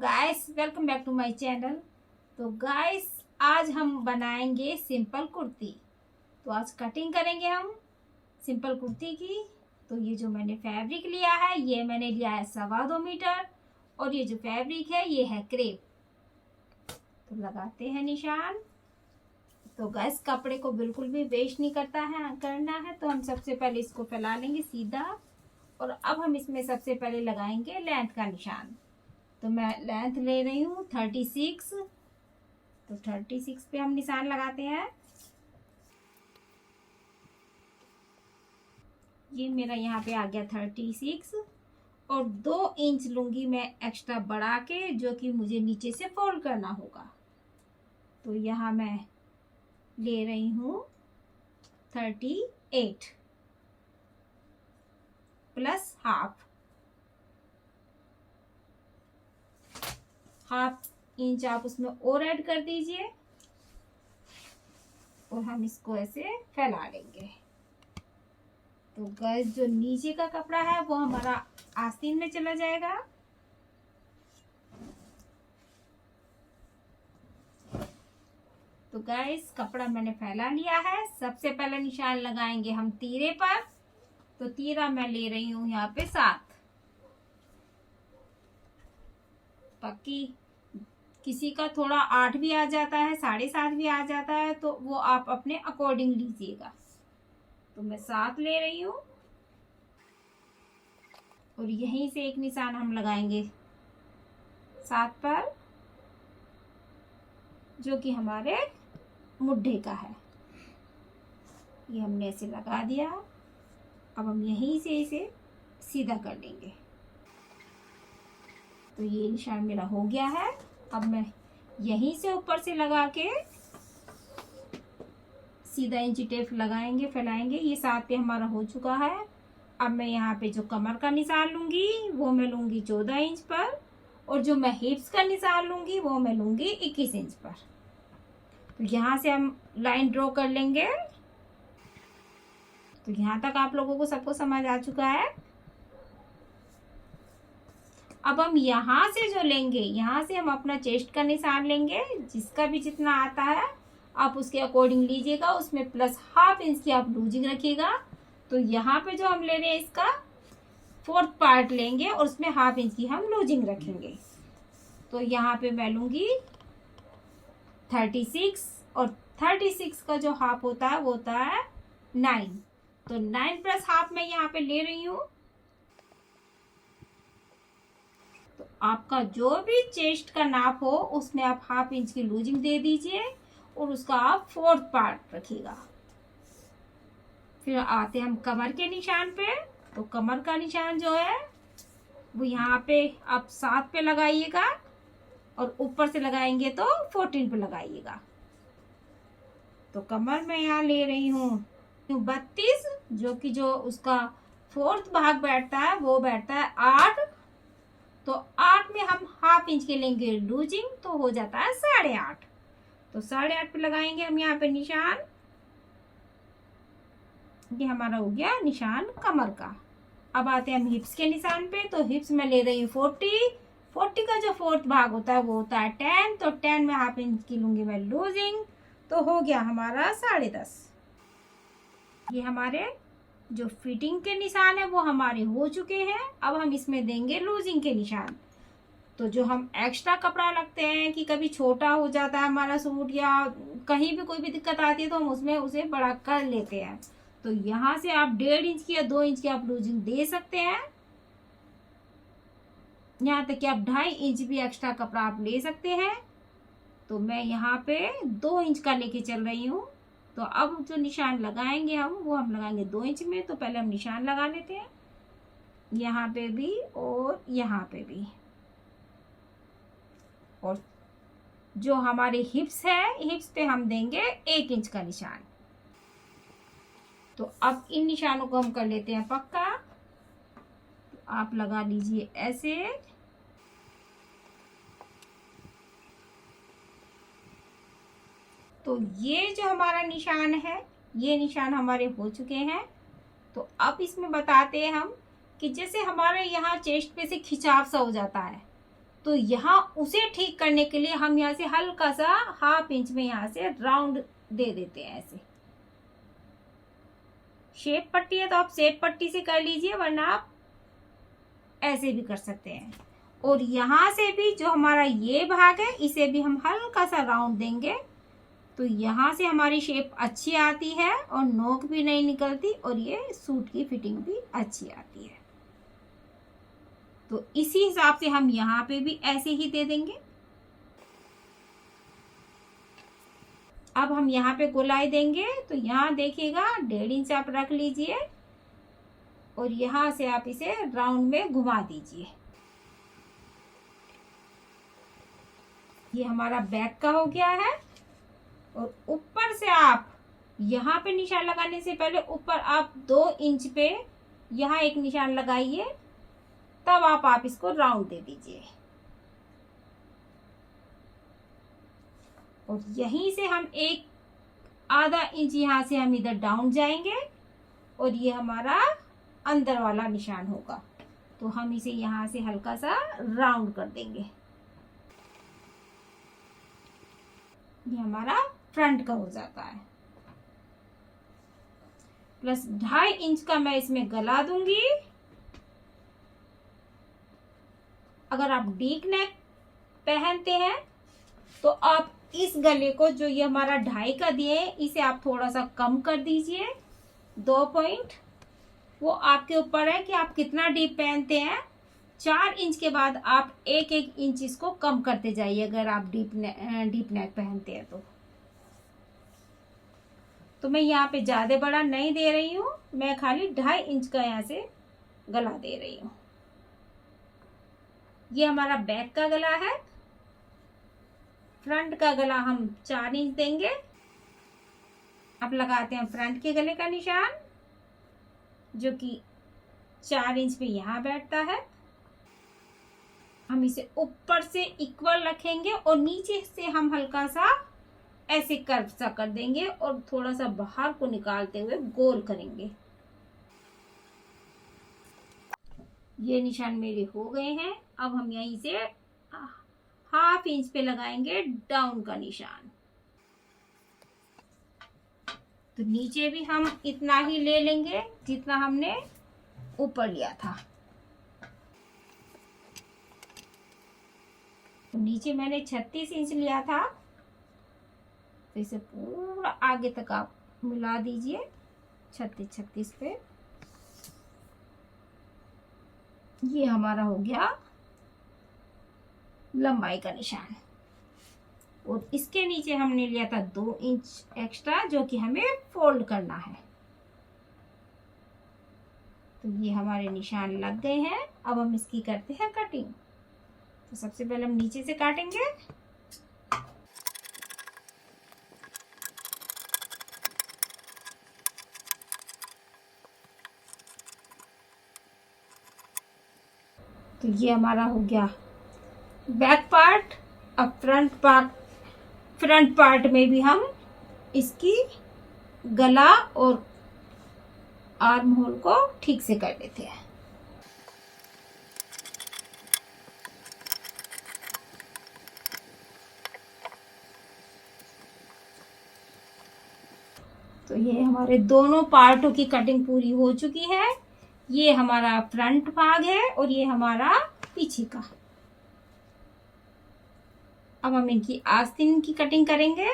Guys, welcome back to my channel. तो guys, आज हम बनाएंगे सिंपल कुर्ती। तो आज कटिंग करेंगे हम सिंपल कुर्ती की। तो ये जो मैंने फैब्रिक लिया है, ये मैंने लिया है 2.25 मीटर। और ये जो फैब्रिक है ये है क्रेप। तो लगाते हैं निशान। तो गाइस, कपड़े को बिल्कुल भी वेस्ट नहीं करना है। तो हम सबसे पहले इसको फैला लेंगे सीधा। और अब हम इसमें सबसे पहले लगाएंगे लेंथ का निशान। तो मैं लेंथ ले रही हूँ 36। तो 36 पे हम निशान लगाते हैं। ये मेरा यहाँ पे आ गया 36। और 2 इंच लूंगी मैं एक्स्ट्रा बढ़ा के, जो कि मुझे नीचे से फोल्ड करना होगा। तो यहाँ मैं ले रही हूँ 38 प्लस हाफ इंच आप उसमें और ऐड कर दीजिए। और हम इसको ऐसे फैला लेंगे। तो गाइस, जो नीचे का कपड़ा है वो हमारा आस्तीन में चला जाएगा। तो गाइस, कपड़ा मैंने फैला लिया है। सबसे पहले निशान लगाएंगे हम तीरे पर। तो तीरा मैं ले रही हूँ यहाँ पे 7। बाकी किसी का थोड़ा 8 भी आ जाता है, 7.5 भी आ जाता है, तो वो आप अपने अकॉर्डिंग लीजिएगा। तो मैं 7 ले रही हूँ। और यहीं से एक निशान हम लगाएंगे 7 पर, जो कि हमारे मुड्ढे का है। ये हमने ऐसे लगा दिया। अब हम यहीं से इसे सीधा कर लेंगे। तो ये निशान मेरा हो गया है। अब मैं यहीं से ऊपर से लगा के सीधा इंची टेप लगाएंगे, फैलाएंगे। ये 7 पे हमारा हो चुका है। अब मैं यहाँ पे जो कमर का निशान लूंगी वो मैं लूंगी 14 इंच पर। और जो मैं हिप्स का निशान लूंगी वो मैं लूंगी 21 इंच पर। तो यहाँ से हम लाइन ड्रॉ कर लेंगे। तो यहाँ तक आप लोगों को सबको समझ आ चुका है। अब हम यहाँ से जो लेंगे, यहाँ से हम अपना चेस्ट का निशान लेंगे। जिसका भी जितना आता है आप उसके अकॉर्डिंग लीजिएगा। उसमें प्लस हाफ इंच की आप लूजिंग रखिएगा। तो यहाँ पे जो हम ले रहे हैं इसका 4th पार्ट लेंगे और उसमें हाफ इंच की हम लूजिंग रखेंगे। तो यहाँ पे मैं लूंगी 36। और 36 का जो हाफ होता है वो होता है 9। तो 9 प्लस हाफ मैं यहाँ पे ले रही हूँ। तो आपका जो भी चेस्ट का नाप हो उसमें आप हाफ इंच की लूजिंग दे दीजिए और उसका आप 4th पार्ट रखिएगा। फिर आते हम कमर के निशान पे। तो कमर का निशान जो है वो यहाँ पे आप 7 पे लगाइएगा। और ऊपर से लगाएंगे तो 14 पे लगाइएगा। तो कमर में यहाँ ले रही हूँ 32, जो उसका 4th भाग बैठता है वो बैठता है 8। तो 8 में हम हाफ इंच के लेंगे लूजिंग, तो हो जाता है 8.5। तो 8.5 पे लगाएंगे हम यहाँ पे निशान। ये हमारा हो गया निशान कमर का। अब आते हैं हम हिप्स के निशान पे। तो हिप्स में ले रही हूँ 40 का जो 4th भाग होता है वो होता है 10। तो 10 में हाफ इंच की लूंगी मैं लूजिंग। तो हो गया हमारा 10.5। ये हमारे जो फिटिंग के निशान है वो हमारे हो चुके हैं। अब हम इसमें देंगे लूजिंग के निशान। तो जो हम एक्स्ट्रा कपड़ा लगते हैं कि कभी छोटा हो जाता है हमारा सूट या कहीं भी कोई भी दिक्कत आती है तो हम उसमें उसे बड़ा कर लेते हैं। तो यहाँ से आप 1.5 इंच की या 2 इंच की आप लूजिंग दे सकते हैं। यहाँ तक कि आप 2.5 इंच भी एक्स्ट्रा कपड़ा आप ले सकते हैं। तो मैं यहाँ पे 2 इंच का लेके चल रही हूँ। तो अब जो निशान लगाएंगे वो हम लगाएंगे 2 इंच में। तो पहले हम निशान लगा लेते हैं, यहाँ पे भी और यहाँ पे भी। और जो हमारे हिप्स है, हिप्स पे हम देंगे 1 इंच का निशान। तो अब इन निशानों को हम कर लेते हैं पक्का। तो आप लगा लीजिए ऐसे। तो ये जो हमारा निशान है, ये निशान हमारे हो चुके हैं। तो अब इसमें बताते हैं हम कि जैसे हमारे यहाँ चेस्ट पे से खिंचाव सा हो जाता है, तो यहाँ उसे ठीक करने के लिए हम यहाँ से हल्का सा हाफ इंच में यहाँ से राउंड दे देते हैं ऐसे। शेप पट्टी है तो आप शेप पट्टी से कर लीजिए, वरना आप ऐसे भी कर सकते हैं। और यहाँ से भी जो हमारा ये भाग है इसे भी हम हल्का सा राउंड देंगे, तो यहाँ से हमारी शेप अच्छी आती है और नोक भी नहीं निकलती और ये सूट की फिटिंग भी अच्छी आती है। तो इसी हिसाब से हम यहाँ पे भी ऐसे ही दे देंगे। अब हम यहाँ पे गोलाई देंगे, तो यहाँ देखिएगा 1.5 इंच आप रख लीजिए और यहाँ से आप इसे राउंड में घुमा दीजिए। ये हमारा बैक का हो गया है। और ऊपर से आप यहाँ पे निशान लगाने से पहले ऊपर आप 2 इंच पे यहाँ एक निशान लगाइए, तब आप इसको राउंड दे दीजिए। और यहीं से हम एक आधा इंच यहाँ से हम इधर डाउन जाएंगे और ये हमारा अंदर वाला निशान होगा, तो हम इसे यहाँ से हल्का सा राउंड कर देंगे। ये हमारा फ्रंट का हो जाता है। प्लस 2.5 इंच का मैं इसमें गला दूंगी। अगर आप डीप नेक पहनते हैं तो आप इस गले को, जो ये हमारा 2.5 का दिए, इसे आप थोड़ा सा कम कर दीजिए 2 पॉइंट। वो आपके ऊपर है कि आप कितना डीप पहनते हैं। 4 इंच के बाद आप 1-1 इंच इसको कम करते जाइए अगर आप डीप नेक पहनते हैं तो मैं यहाँ पे ज्यादा बड़ा नहीं दे रही हूँ, मैं खाली 2.5 इंच का यहाँ से गला दे रही हूँ। ये हमारा बैक का गला है। फ्रंट का गला हम 4 इंच देंगे। अब लगाते हैं फ्रंट के गले का निशान, जो कि 4 इंच पे यहाँ बैठता है। हम इसे ऊपर से इक्वल रखेंगे और नीचे से हम हल्का सा ऐसे कर्व सा कर देंगे और थोड़ा सा बाहर को निकालते हुए गोल करेंगे। ये निशान मेरे हो गए हैं। अब हम यहीं से हाफ इंच पे लगाएंगे डाउन का निशान। तो नीचे भी हम इतना ही ले लेंगे जितना हमने ऊपर लिया था। तो नीचे मैंने 36 इंच लिया था, तो इसे पूरा आगे तक आप मिला दीजिए 36 पे। ये हमारा हो गया लंबाई का निशान। और इसके नीचे हमने लिया था 2 इंच एक्स्ट्रा, जो कि हमें फोल्ड करना है। तो ये हमारे निशान लग गए हैं। अब हम इसकी करते हैं कटिंग। तो सबसे पहले हम नीचे से काटेंगे। तो ये हमारा हो गया बैक पार्ट। अब फ्रंट पार्ट में भी हम इसकी गला और आर्म होल को ठीक से कर लेते हैं। तो ये हमारे दोनों पार्टों की कटिंग पूरी हो चुकी है। ये हमारा फ्रंट भाग है और ये हमारा पीछे का। अब हम इनकी आस्तीन की कटिंग करेंगे।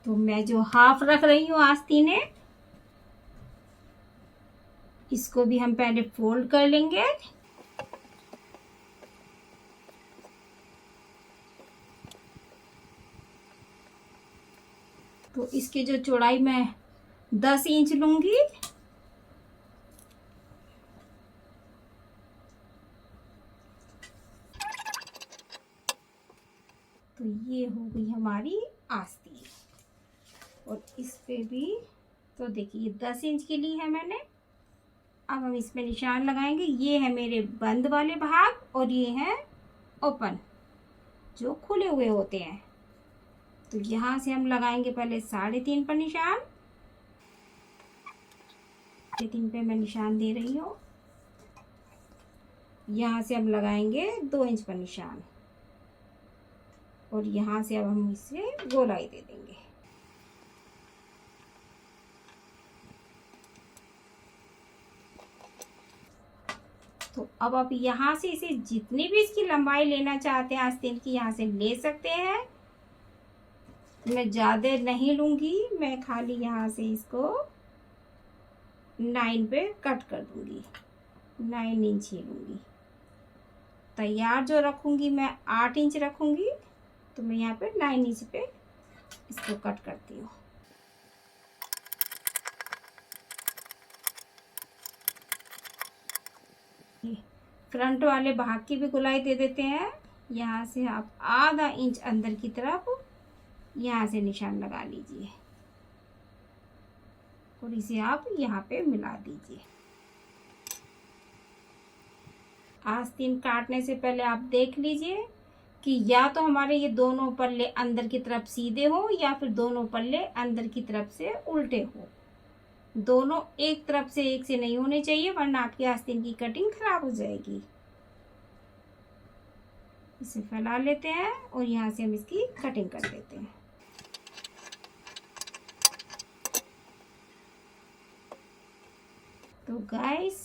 तो मैं जो हाफ रख रही हूँ आस्तीनें, इसको भी हम पहले फोल्ड कर लेंगे। तो इसकी जो चौड़ाई मैं 10 इंच लूंगी। तो ये हो गई हमारी आस्तीन। और इस पे भी तो देखिए 10 इंच की ली है मैंने। अब हम इसमें निशान लगाएंगे। ये है मेरे बंद वाले भाग और ये है ओपन, जो खुले हुए होते हैं। तो यहाँ से हम लगाएंगे पहले 3.5 पर निशान। 3.5 पे मैं निशान दे रही हूँ। यहाँ से हम लगाएंगे 2 इंच पर निशान और यहाँ से अब हम इसे गोलाई दे देंगे। तो अब आप यहाँ से इसे जितनी भी इसकी लंबाई लेना चाहते हैं आस्तीन की यहाँ से ले सकते हैं। मैं ज़्यादा नहीं लूँगी, मैं खाली यहाँ से इसको 9 पे कट कर दूँगी, 9 इंच ही लूँगी। तैयार जो रखूँगी मैं 8 इंच रखूँगी, तो मैं यहाँ पे 9 इंच पे इसको कट करती हूँ। फ्रंट वाले भाग की भी गोलाई दे देते हैं। यहाँ से आप आधा इंच अंदर की तरफ यहाँ से निशान लगा लीजिए और इसे आप यहाँ पे मिला दीजिए। आस्तीन काटने से पहले आप देख लीजिए कि या तो हमारे ये दोनों पल्ले अंदर की तरफ सीधे हो या फिर दोनों पल्ले अंदर की तरफ से उल्टे हो। दोनों एक तरफ से एक से नहीं होने चाहिए, वरना आपकी आस्तीन की कटिंग खराब हो जाएगी। इसे फैला लेते हैं और यहाँ से हम इसकी कटिंग कर देते हैं। तो गाइस,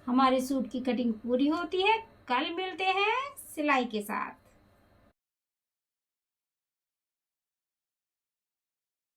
हमारे सूट की कटिंग पूरी होती है। कल मिलते हैं सिलाई के साथ।